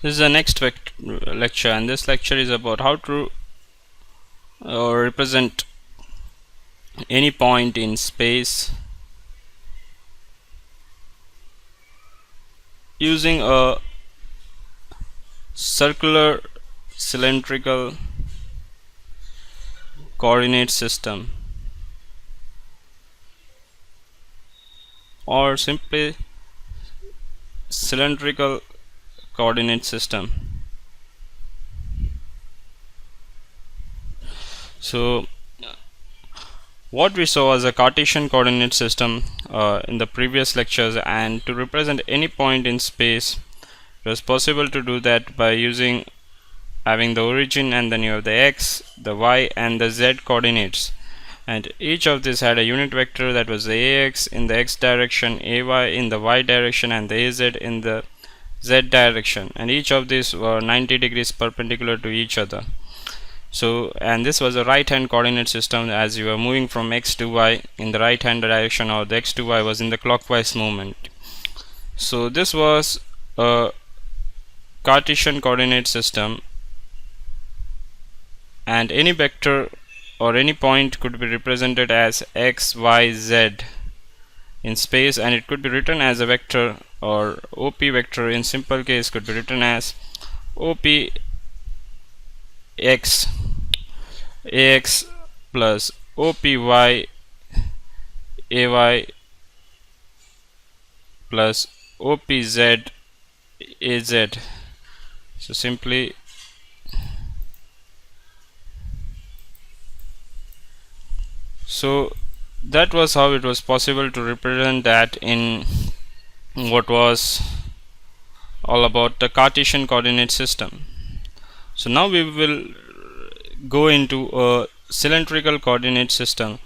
This is the next lecture, and this lecture is about how to represent any point in space using a circular cylindrical coordinate system, or simply cylindrical coordinate system. So what we saw was a Cartesian coordinate system in the previous lectures, and to represent any point in space it was possible to do that by having the origin, and then you have the x, the y and the z coordinates, and each of these had a unit vector that was the ax in the x direction, ay in the y direction and the az in the z direction, and each of these were 90 degrees perpendicular to each other. So, and this was a right hand coordinate system, as you were moving from x to y in the right hand direction, or the x to y was in the clockwise movement. So this was a Cartesian coordinate system, and any vector or any point could be represented as x, y, z in space, and it could be written as a vector, or OP vector in simple case could be written as OP x ax plus OPy ay plus OPz az. So simply that was how it was possible to represent that in what was all about the Cartesian coordinate system. So now we will go into a cylindrical coordinate system.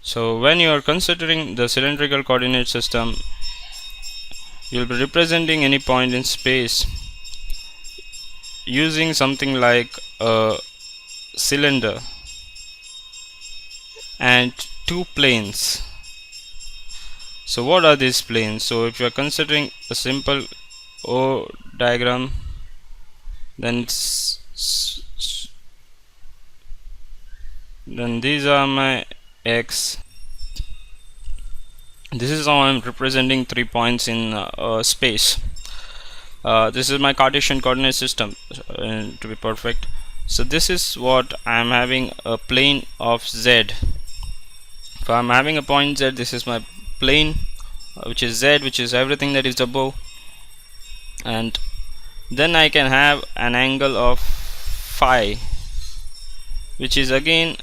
So when you are considering the cylindrical coordinate system, you will be representing any point in space using something like a cylinder and two planes. So what are these planes? So if you are considering a simple O diagram, then these are my x. This is how I am representing 3 points in space. This is my Cartesian coordinate system, to be perfect. So this is what I am having, a plane of z. If I am having a point z, this is my plane, which is z, which is everything that is above, and then I can have an angle of phi, which is again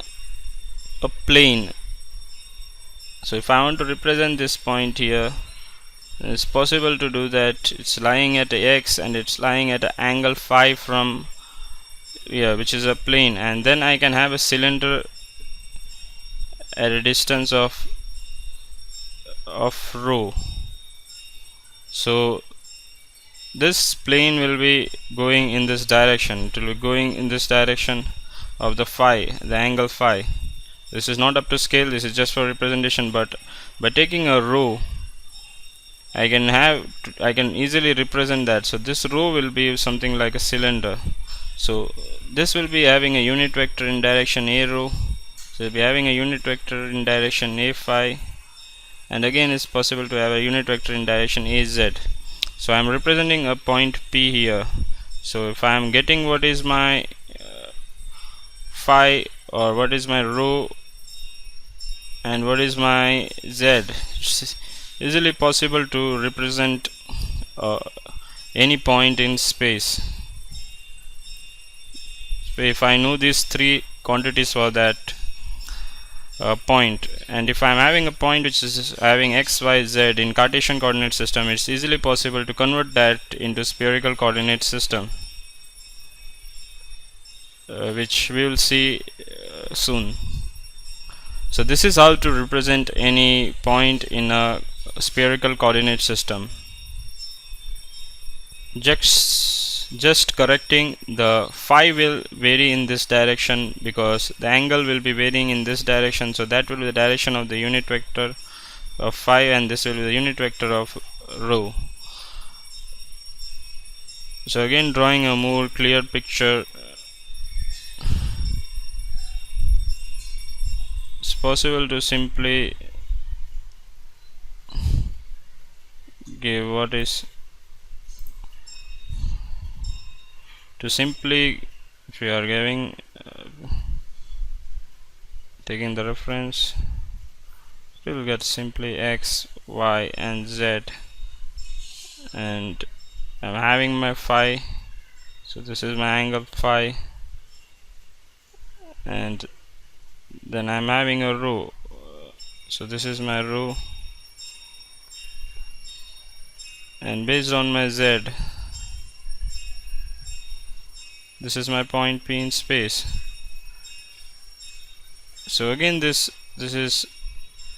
a plane. So if I want to represent this point here, it's possible to do that. It's lying at x and it's lying at an angle phi from here, which is a plane, and then I can have a cylinder at a distance of rho. So this plane will be going in this direction. It will be going in this direction of the phi, the angle phi. This is not up to scale, this is just for representation, but by taking a rho I can easily represent that. So this rho will be something like a cylinder. So this will be having a unit vector in direction a rho. So we'll be having a unit vector in direction a phi, and again it's possible to have a unit vector in direction az. So I'm representing a point P here. So if I am getting what is my phi, or what is my rho, and what is my z, it's easily possible to represent any point in space. So if I know these three quantities for that point, and if I'm having a point which is having x, y, z in Cartesian coordinate system, it's easily possible to convert that into spherical coordinate system, which we will see soon. So this is how to represent any point in a spherical coordinate system. Just correcting, the phi will vary in this direction because the angle will be varying in this direction, so that will be the direction of the unit vector of phi, and this will be the unit vector of rho. So again, drawing a more clear picture, it's possible to simply give what is to simply, if we are giving taking the reference, we will get simply x, y and z, and I'm having my phi, so this is my angle phi, and then I'm having a rho, so this is my rho, and based on my z, this is my point P in space. So again, this is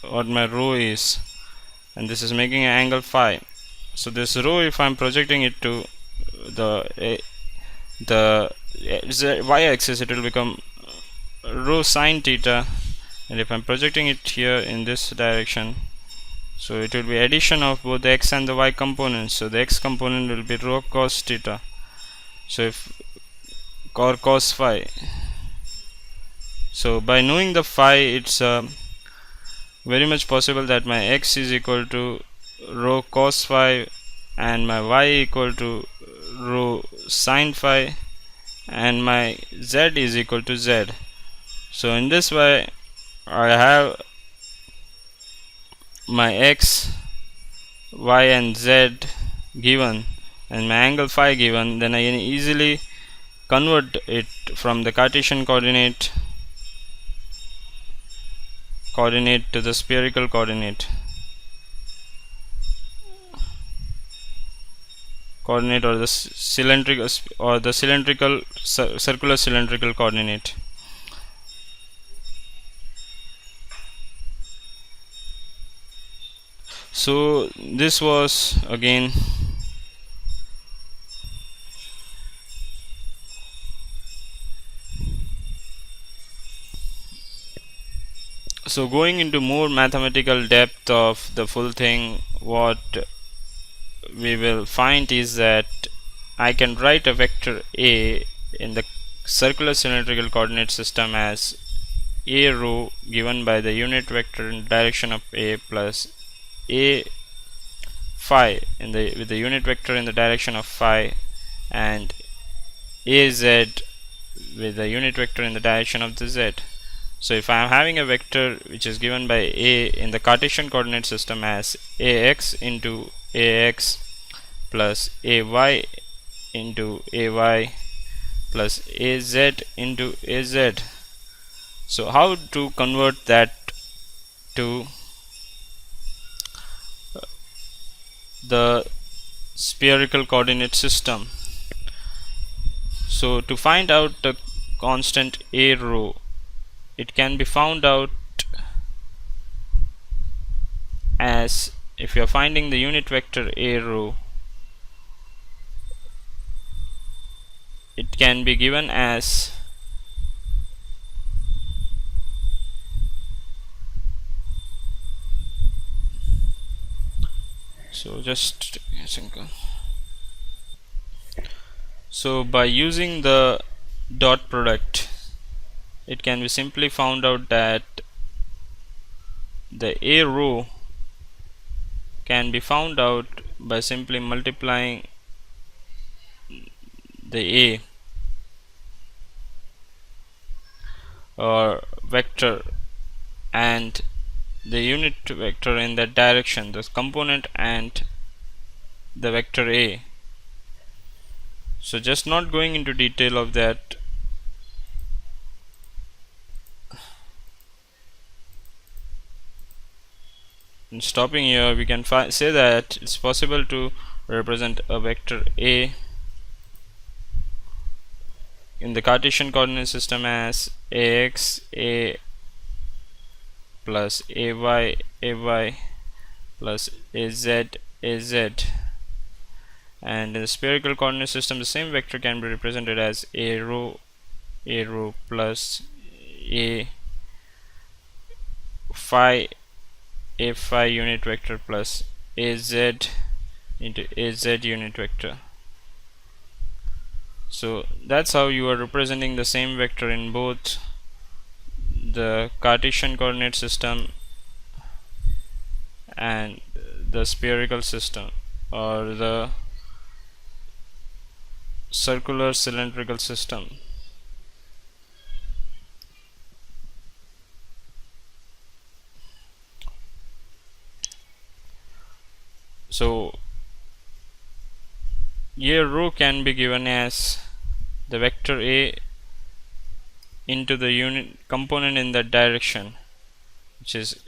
what my rho is, and this is making an angle phi. So this rho, if I'm projecting it to the y-axis, it will become rho sine theta, and if I'm projecting it here in this direction, so it will be addition of both the x and the y components. So the x component will be rho cos theta, so if or cos phi. So by knowing the phi, it's very much possible that my x is equal to rho cos phi and my y equal to rho sin phi and my z is equal to z. So in this way, I have my x, y and z given and my angle phi given. Then I can easily convert it from the Cartesian coordinate to the spherical coordinate or the cylindrical circular cylindrical coordinate. So this was again so going into more mathematical depth of the full thing, what we will find is that I can write a vector A in the circular cylindrical coordinate system as a rho given by the unit vector in direction of A plus a phi with the unit vector in the direction of phi and az with the unit vector in the direction of the z. So if I am having a vector which is given by A in the Cartesian coordinate system as ax into ax plus ay into ay plus az into az. So how to convert that to the spherical coordinate system? So to find out the constant a rho, it can be found out as, if you are finding the unit vector a rho, it can be given as so by using the dot product, it can be simply found out that the a rho can be found out by simply multiplying the a or vector and the unit vector in that direction, this component and the vector a. So just not going into detail of that, and stopping here, we can say that it's possible to represent a vector a in the Cartesian coordinate system as ax a plus ay plus az, and in the spherical coordinate system the same vector can be represented as a rho plus a phi unit vector plus az into az unit vector. So that's how you are representing the same vector in both the Cartesian coordinate system and the spherical system, or the circular cylindrical system. So a rho can be given as the vector A into the unit component in that direction, which is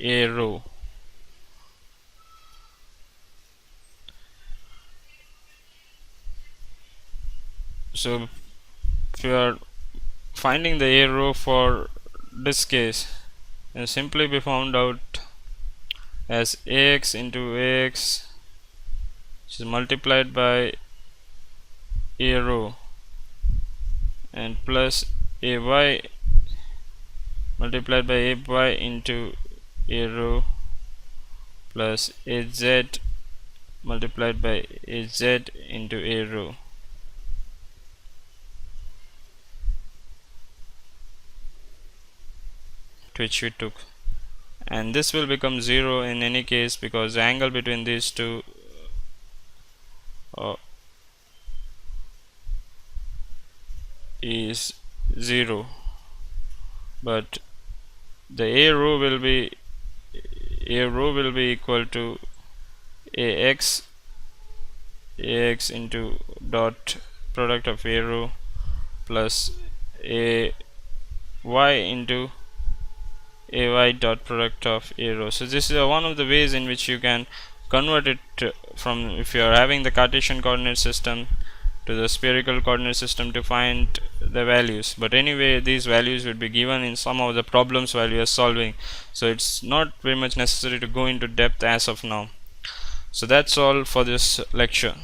a rho. So if you are finding the a rho for this case, it simply be found out as ax into ax, which is multiplied by a rho, and plus ay multiplied by ay into a rho, plus az multiplied by az into a rho. Which we took, and this will become 0 in any case because the angle between these two is 0, but the a rho will be equal to ax into dot product of a rho plus a y into ay dot product of a rho. So this is one of the ways in which you can convert it from, if you are having the Cartesian coordinate system, to the spherical coordinate system to find the values. But anyway, these values would be given in some of the problems while you are solving, so it's not very much necessary to go into depth as of now. So that's all for this lecture.